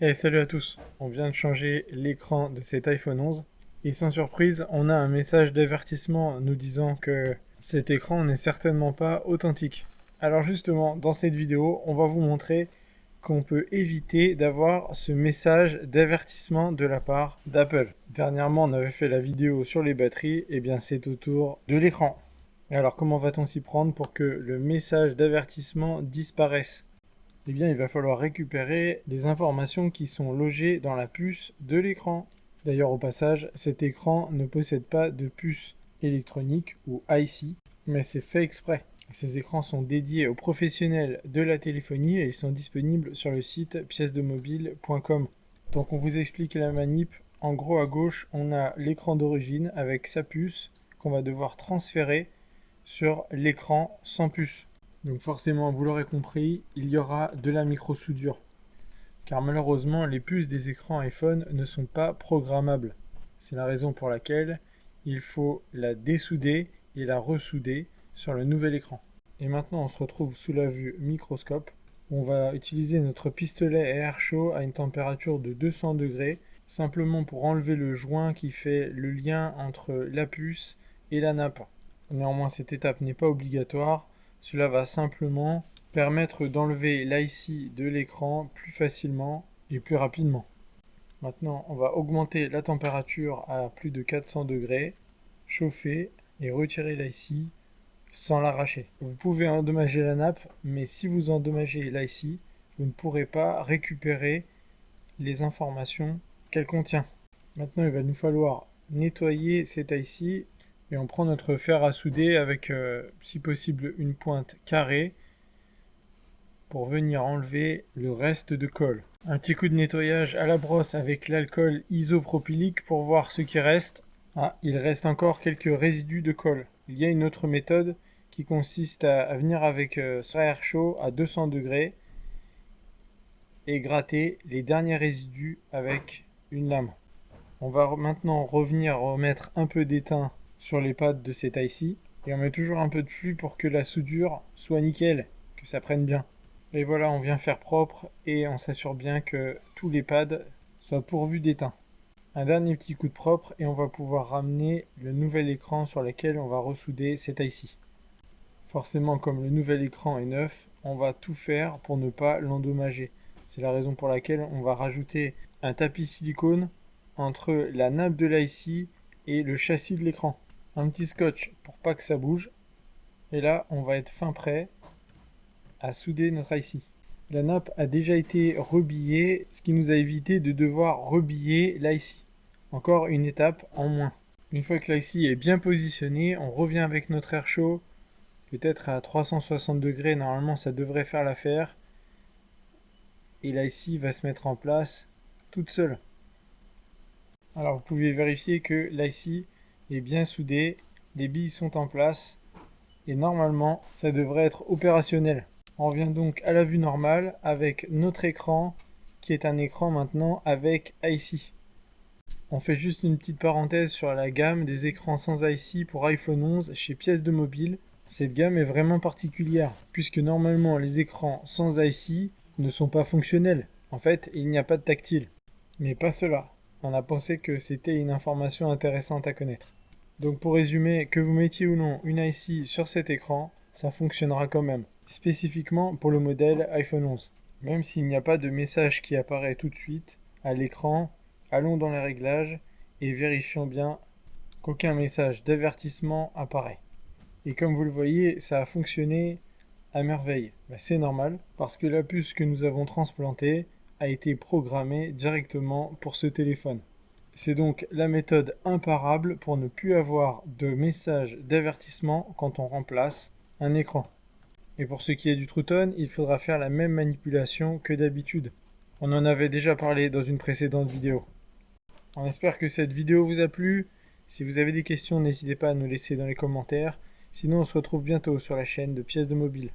Hey, salut à tous. On vient de changer l'écran de cet iPhone 11 et sans surprise, on a un message d'avertissement nous disant que cet écran n'est certainement pas authentique. Alors justement, dans cette vidéo, on va vous montrer qu'on peut éviter d'avoir ce message d'avertissement de la part d'Apple. Dernièrement, on avait fait la vidéo sur les batteries, et bien c'est au tour de l'écran. Alors comment va-t-on s'y prendre pour que le message d'avertissement disparaisse ? Eh bien, il va falloir récupérer les informations qui sont logées dans la puce de l'écran. D'ailleurs, au passage, cet écran ne possède pas de puce électronique ou IC, mais c'est fait exprès. Ces écrans sont dédiés aux professionnels de la téléphonie et ils sont disponibles sur le site piècesdemobile.com. Donc on vous explique la manip. En gros, à gauche, on a l'écran d'origine avec sa puce qu'on va devoir transférer sur l'écran sans puce. Donc forcément, vous l'aurez compris, il y aura de la micro-soudure. Car malheureusement, les puces des écrans iPhone ne sont pas programmables. C'est la raison pour laquelle il faut la dessouder et la ressouder sur le nouvel écran. Et maintenant, on se retrouve sous la vue microscope. On va utiliser notre pistolet à air chaud à une température de 200 degrés, simplement pour enlever le joint qui fait le lien entre la puce et la nappe. Néanmoins, cette étape n'est pas obligatoire. Cela va simplement permettre d'enlever l'IC de l'écran plus facilement et plus rapidement. Maintenant, on va augmenter la température à plus de 400 degrés, chauffer et retirer l'IC sans l'arracher. Vous pouvez endommager la nappe, mais si vous endommagez l'IC, vous ne pourrez pas récupérer les informations qu'elle contient. Maintenant, il va nous falloir nettoyer cet IC et on prend notre fer à souder avec, si possible, une pointe carrée pour venir enlever le reste de colle. Un petit coup de nettoyage à la brosse avec l'alcool isopropylique pour voir ce qui reste. Ah, il reste encore quelques résidus de colle. Il y a une autre méthode qui consiste à venir avec son air chaud à 200 degrés et gratter les derniers résidus avec une lame. On va maintenant revenir remettre un peu d'étain sur les pads de cet IC et on met toujours un peu de flux pour que la soudure soit nickel, que ça prenne bien. Et voilà, on vient faire propre et on s'assure bien que tous les pads soient pourvus d'étain. Un dernier petit coup de propre et on va pouvoir ramener le nouvel écran sur lequel on va ressouder cet IC. Forcément, comme le nouvel écran est neuf, on va tout faire pour ne pas l'endommager. C'est la raison pour laquelle on va rajouter un tapis silicone entre la nappe de l'IC et le châssis de l'écran. Un petit scotch pour pas que ça bouge. Et là, on va être fin prêt à souder notre IC. La nappe a déjà été rebillée, ce qui nous a évité de devoir rebiller l'IC. Encore une étape en moins. Une fois que l'IC est bien positionné, on revient avec notre air chaud, peut-être à 360 degrés, normalement ça devrait faire l'affaire. Et l'IC va se mettre en place toute seule. Alors vous pouvez vérifier que l'IC est bien soudé, les billes sont en place et normalement ça devrait être opérationnel. On revient donc à la vue normale avec notre écran qui est un écran maintenant avec IC. On fait juste une petite parenthèse sur la gamme des écrans sans IC pour iPhone 11 chez Pièces de Mobile. Cette gamme est vraiment particulière puisque normalement les écrans sans IC ne sont pas fonctionnels. En fait, il n'y a pas de tactile. Mais pas cela. On a pensé que c'était une information intéressante à connaître. Donc pour résumer, que vous mettiez ou non une IC sur cet écran, ça fonctionnera quand même, spécifiquement pour le modèle iPhone 11. Même s'il n'y a pas de message qui apparaît tout de suite à l'écran, allons dans les réglages et vérifions bien qu'aucun message d'avertissement apparaît. Et comme vous le voyez, ça a fonctionné à merveille. C'est normal, parce que la puce que nous avons transplantée a été programmée directement pour ce téléphone. C'est donc la méthode imparable pour ne plus avoir de message d'avertissement quand on remplace un écran. Et pour ce qui est du True Tone, il faudra faire la même manipulation que d'habitude. On en avait déjà parlé dans une précédente vidéo. On espère que cette vidéo vous a plu. Si vous avez des questions, n'hésitez pas à nous laisser dans les commentaires. Sinon, on se retrouve bientôt sur la chaîne de Pièces de Mobile.